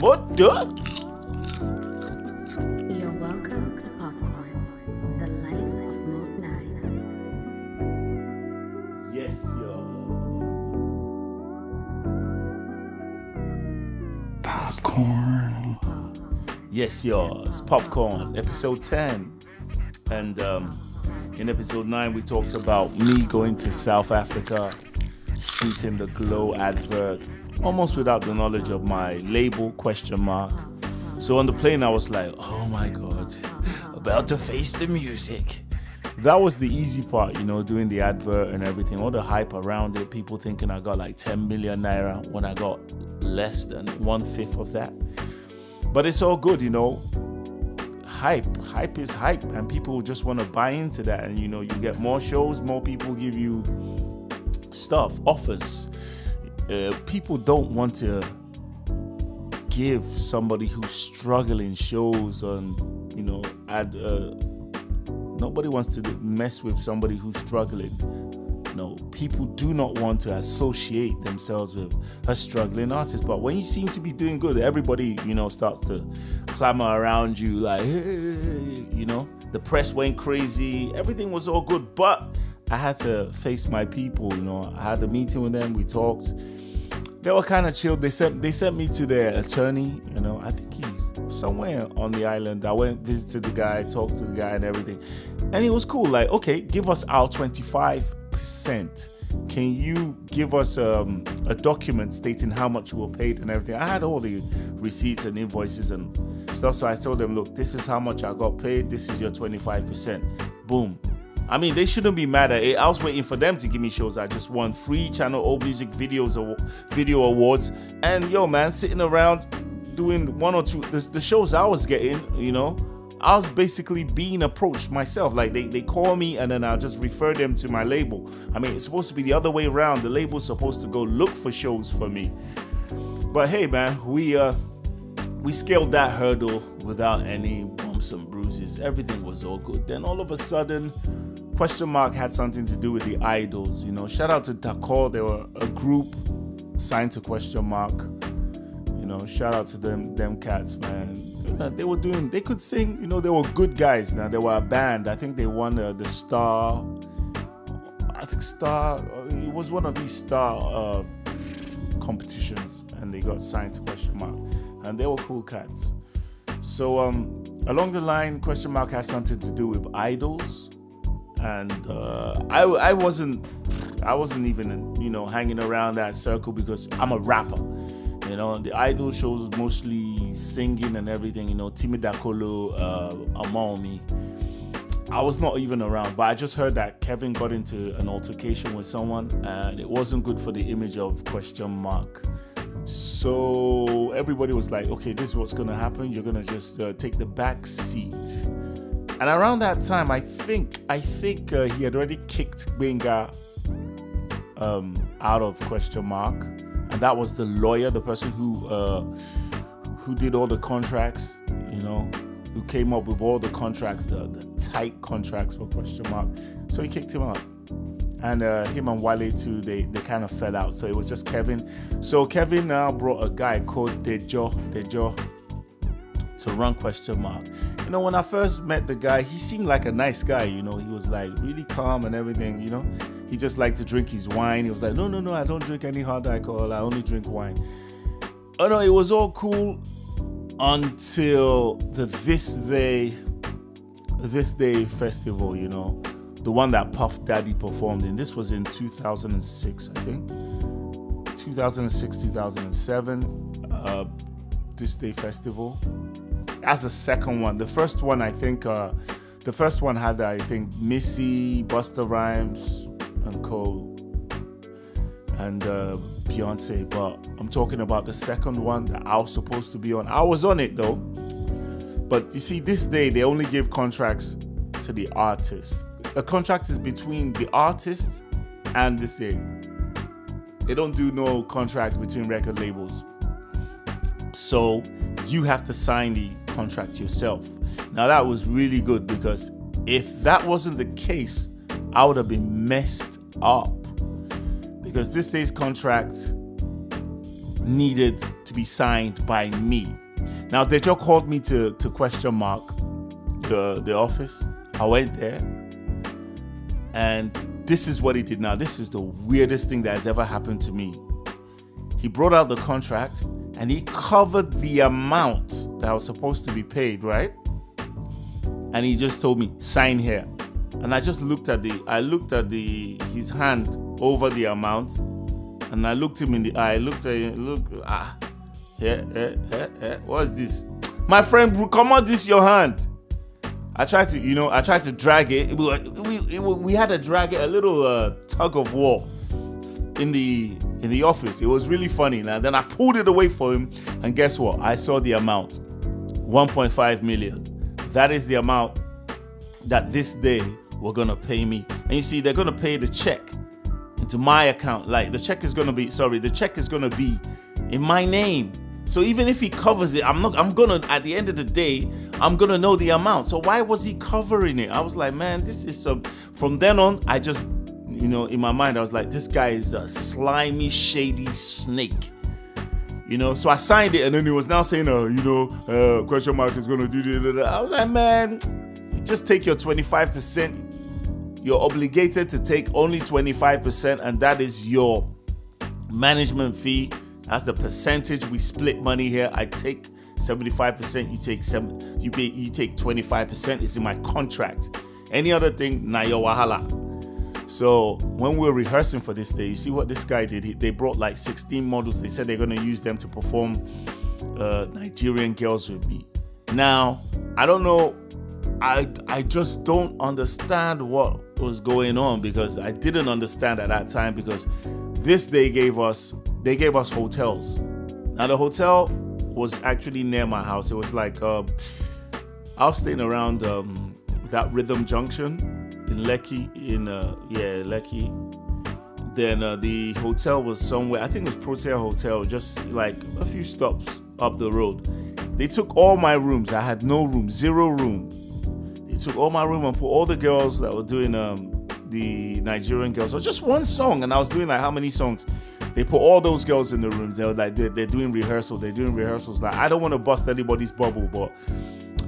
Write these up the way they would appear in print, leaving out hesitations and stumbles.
Modo. You're welcome to Popcorn, the life of Modenine. Yes, yo. Popcorn. Yes, yo. It's Popcorn, episode 10. And in episode 9, we talked about me going to South Africa, shooting the Glow advert, almost without the knowledge of my label, ? So on the plane, I was like, oh my God, about to face the music. That was the easy part, you know, doing the advert and everything, all the hype around it, people thinking I got like 10 million naira when I got less than 1/5 of that. But it's all good, you know. Hype is hype, and people just want to buy into that. And, you know, you get more shows, more people give you stuff, offers. People don't want to give somebody who's struggling shows on, you know, nobody wants to mess with somebody who's struggling. No, people do not want to associate themselves with a struggling artist. But when you seem to be doing good, everybody, you know, starts to clamor around you like, hey, you know, the press went crazy. Everything was all good, but I had to face my people, you know. I had a meeting with them. We talked. They were kind of chill. They sent me to their attorney, you know. I think he's somewhere on the island. I went, visited the guy, talked to the guy and everything. And it was cool. Like, okay, give us our 25%. Can you give us a document stating how much you were paid and everything? I had all the receipts and invoices and stuff. So I told them, look, this is how much I got paid. This is your 25%. Boom. I mean, they shouldn't be mad at it. I was waiting for them to give me shows. I just won 3 Channel O Music Video Awards. And yo, man, sitting around doing 1 or 2, the shows I was getting, you know, I was basically being approached myself. Like they call me and then I'll just refer them to my label. I mean, it's supposed to be the other way around. The label's supposed to go look for shows for me. But hey, man, we scaled that hurdle without any bumps and bruises. Everything was all good. Then all of a sudden, ? had something to do with the idols, you know. Shout out to Dakor. They were a group signed to ? You know, shout out to them cats, man. They could sing, you know. They were good guys. Now they were a band. I think they won the Star. I think Star. It was one of these Star competitions, and they got signed to ? And they were cool cats. So along the line, ? has something to do with idols. And I wasn't even, you know, hanging around that circle because I'm a rapper. You know, the idol shows mostly singing and everything, you know, Timi Dakolo, Amomi. I was not even around, but I just heard that Kevin got into an altercation with someone and it wasn't good for the image of ? So everybody was like, okay, this is what's going to happen. You're going to just take the back seat. And around that time, I think he had already kicked Benga out of ? And that was the lawyer, the person who did all the contracts, you know, who came up with all the contracts, the tight contracts for ? So he kicked him out. And him and Wale too, they kind of fell out. So it was just Kevin. So Kevin now brought a guy called Dejo to run ? You know, when I first met the guy, he seemed like a nice guy, you know. He was like really calm and everything, you know. He just liked to drink his wine. He was like, no, I don't drink any hard alcohol. I only drink wine. Oh no, it was all cool until the THISDAY festival, you know. The one that Puff Daddy performed in. This was in 2006, I think. 2006, 2007. THISDAY festival. That's the second one. The first one, I think, had, Missy, Busta Rhymes, and Co. and Beyonce. But I'm talking about the second one that I was supposed to be on. I was on it though. But you see, this day they only give contracts to the artists. A contract is between the artists and this day. They don't do no contract between record labels. So you have to sign the contract yourself. Now that was really good because if that wasn't the case, I would have been messed up because this day's contract needed to be signed by me. Now, they just called me to question mark the office. I went there, and this is what he did. Now, this is the weirdest thing that has ever happened to me. He brought out the contract, and he covered the amount that was supposed to be paid, right? And he just told me, sign here. And I just looked at his hand over the amount, and I looked him in the eye. I looked at him, what's this? My friend, come on, this your hand. I tried to drag it. We had to drag it, a little tug of war in the office. It was really funny. Now then I pulled it away from him, and guess what? I saw the amount, 1.5 million. That is the amount that this day were gonna pay me. And you see, they're gonna pay the check into my account. Like the check is gonna be in my name. So even if he covers it, at the end of the day, I'm gonna know the amount. So why was he covering it? I was like, man, this is from then on, I just, in my mind, I was like, this guy is a slimy, shady snake. So I signed it, and then he was now saying, question mark is gonna do this. I was like, man, you just take your 25%. You're obligated to take only 25%, and that is your management fee. That's the percentage. We split money here. I take 75%. You take 25%. It's in my contract. Any other thing, na your wahala. So when we were rehearsing for this day, you see what this guy did? They brought like 16 models. They said they're going to use them to perform Nigerian Girls with me. Now, I don't know. I just don't understand what was going on, because I didn't understand at that time, because this day they gave us hotels. Now the hotel was actually near my house. It was like I was staying around that Rhythm Junction in Lekki, Lekki. Then the hotel was somewhere, I think it was Protea Hotel, just like a few stops up the road. They took all my rooms. I had no room, 0 room. They took all my room and put all the girls that were doing the Nigerian Girls. It was just one song, and I was doing like how many songs? They put all those girls in the rooms. They were like, they're doing rehearsal. They're doing rehearsals. Like, I don't want to bust anybody's bubble, but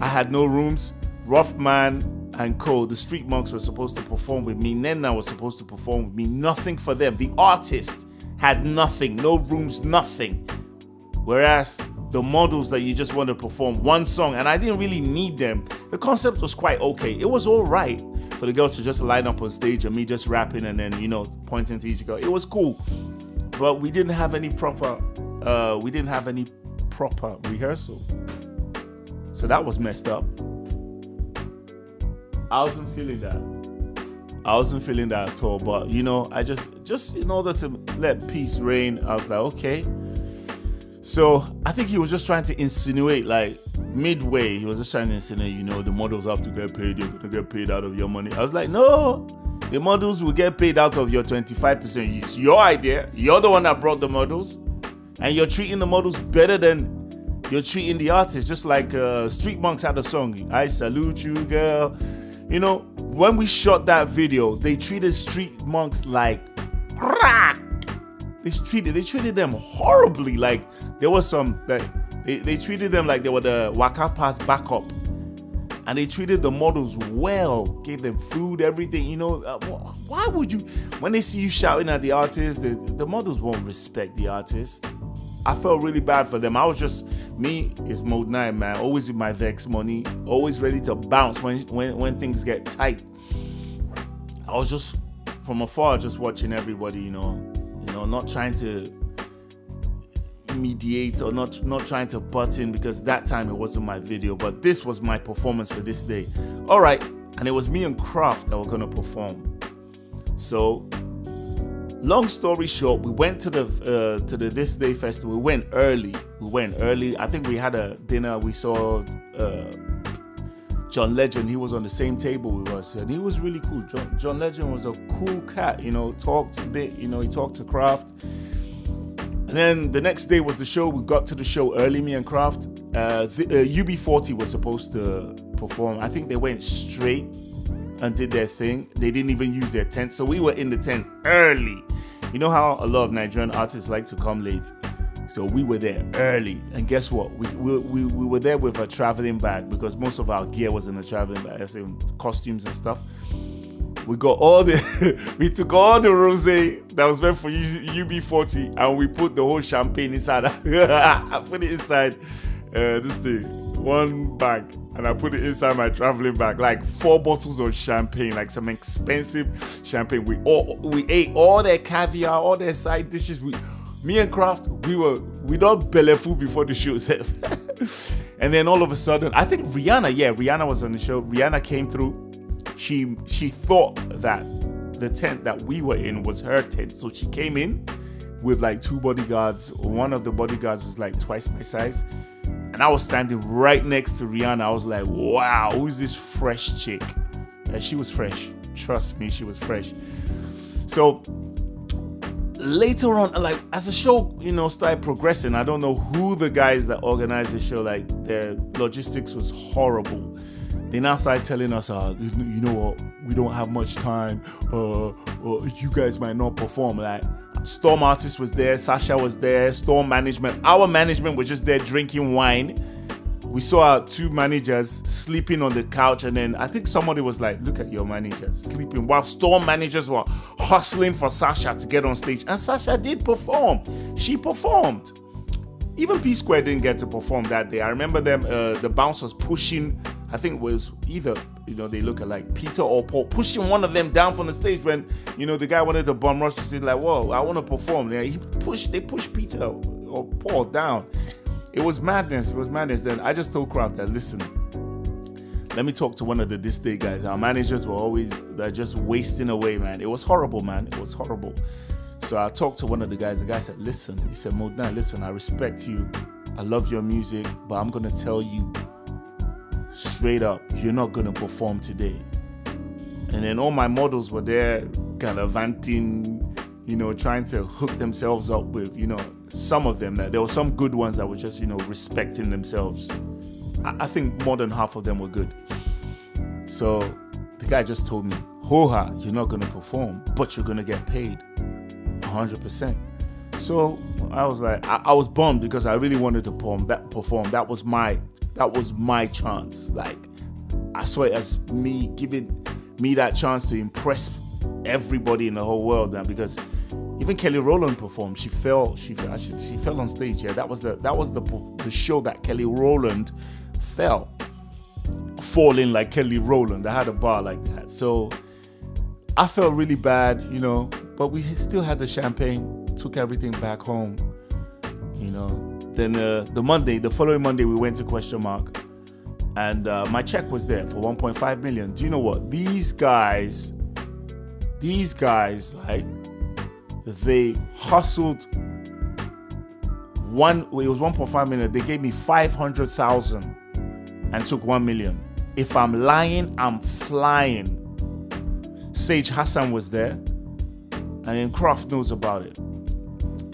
I had no rooms. Roughman and Co, the Street Monks, were supposed to perform with me. Nenna was supposed to perform with me. Nothing for them. The artist had nothing. No rooms, nothing. Whereas the models that you just want to perform one song, and I didn't really need them. The concept was quite okay. It was all right for the girls to just line up on stage and me just rapping and then, pointing to each girl. It was cool. But we didn't have any proper rehearsal. So that was messed up. I wasn't feeling that at all. But I just in order to let peace reign, I was like, okay. So I think he was just trying to insinuate, like midway, he was just trying to insinuate, the models have to get paid, you're gonna get paid out of your money. I was like, no, the models will get paid out of your 25%. It's your idea. You're the one that brought the models, and you're treating the models better than you're treating the artists. Just like Street Monks had a song, I salute you, girl. When we shot that video, they treated Street Monks like crack. They treated them horribly. Like there was some that they treated them like they were the Waka Pass backup, and they treated the models well, gave them food, everything. Why would you? When they see you shouting at the artist, the models won't respect the artist. I felt really bad for them. I was just, me is Modenine, man. Always with my Vex money, always ready to bounce when things get tight. I was just from afar, just watching everybody, not trying to mediate or not trying to butt in, because that time it wasn't my video, but this was my performance for this day. All right, and it was me and Kraft that were gonna perform. So, long story short, we went to the THISDAY festival. We went early. I think we had a dinner. We saw John Legend. He was on the same table with us, and he was really cool. John Legend was a cool cat, talked a bit, he talked to Kraft. And then the next day was the show. We got to the show early, me and Kraft. UB40 was supposed to perform. I think they went straight and did their thing. They didn't even use their tent, so we were in the tent early. You know how a lot of Nigerian artists like to come late. So we were there early, and guess what? We were there with a traveling bag because most of our gear was in a traveling bag, as in costumes and stuff. We got all the, we took all the rosé that was meant for UB40, and we put the whole champagne inside. I put it inside this thing, one bag, and I put it inside my traveling bag, like 4 bottles of champagne, like some expensive champagne. We ate all their caviar, all their side dishes. Me and Kraft, we don't belly food before the show. And then all of a sudden, I think Rihanna was on the show. Rihanna came through. She thought that the tent that we were in was her tent. So she came in with like 2 bodyguards. One of the bodyguards was like twice my size. And I was standing right next to Rihanna. I was like, wow, who's this fresh chick? And she was fresh. Trust me, she was fresh. So later on, like as the show, started progressing, I don't know who the guys that organized the show, like their logistics was horrible. They now started telling us, you know what, we don't have much time, you guys might not perform. Like Storm Artist was there, Sasha was there, Storm Management. Our management was just there drinking wine. We saw our 2 managers sleeping on the couch, and then I think somebody was like, look at your managers sleeping, while Storm managers were hustling for Sasha to get on stage. And Sasha did perform. She performed. Even P Square didn't get to perform that day. I remember them, the bouncers pushing, I think it was either, they look at like Peter or Paul, pushing one of them down from the stage when, the guy wanted to bum rush to say like, whoa, I want to perform. Yeah, they pushed Peter or Paul down. It was madness. It was madness. Then I just told Kraft that, listen, let me talk to one of the THISDAY guys. Our managers were they're just wasting away, man. It was horrible, man. It was horrible. So I talked to one of the guys. The guy said, listen, he said, Modenine, listen, I respect you. I love your music, but I'm going to tell you straight up, you're not going to perform today. And then all my models were there gallivanting, trying to hook themselves up with, some of them. There were some good ones that were just, respecting themselves. I think more than half of them were good. So the guy just told me, ho-ha, you're not going to perform, but you're going to get paid 100%. So I was like, I was bummed because I really wanted to perform. That was my chance. Like, I saw it as me giving me that chance to impress everybody in the whole world, man. Because even Kelly Rowland performed. She fell on stage. Yeah, that was the show that Kelly Rowland fell, falling like Kelly Rowland. I had a bar like that, so I felt really bad, But we still had the champagne. Took everything back home, Then the following Monday, we went to Question Mark, and my check was there for 1.5 million. Do you know what? These guys, like, they hustled. It was 1.5 million. They gave me 500,000 and took 1 million. If I'm lying, I'm flying. Sage Hassan was there, and then Kraft knows about it.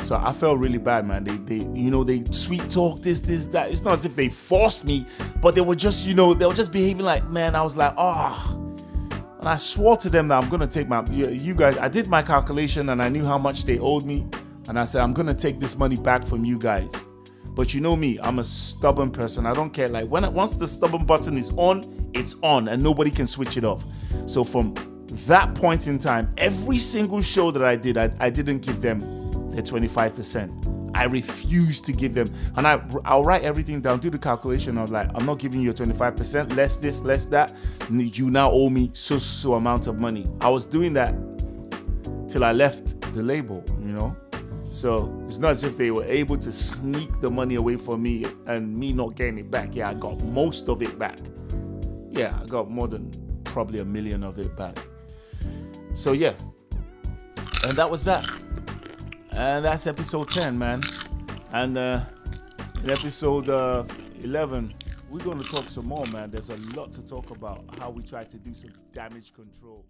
So I felt really bad, man. They sweet talk, this, that. It's not as if they forced me, but they were just, they were just behaving like, man, I was like, And I swore to them that I'm going to take you guys, I did my calculation and I knew how much they owed me. And I said, I'm going to take this money back from you guys. But you know me, I'm a stubborn person. I don't care. Like, once the stubborn button is on, it's on and nobody can switch it off. So from that point in time, every single show that I did, I didn't give them their 25%. I refused to give them, and I'll write everything down, do the calculation of like, I'm not giving you a 25%, less this, less that. You now owe me so amount of money. I was doing that till I left the label, So it's not as if they were able to sneak the money away from me and me not getting it back. Yeah, I got most of it back. Yeah, I got more than probably 1 million of it back. So yeah, and that was that. And that's episode 10, man. And in episode 11, we're going to talk some more, man. There's a lot to talk about, how we try to do some damage control.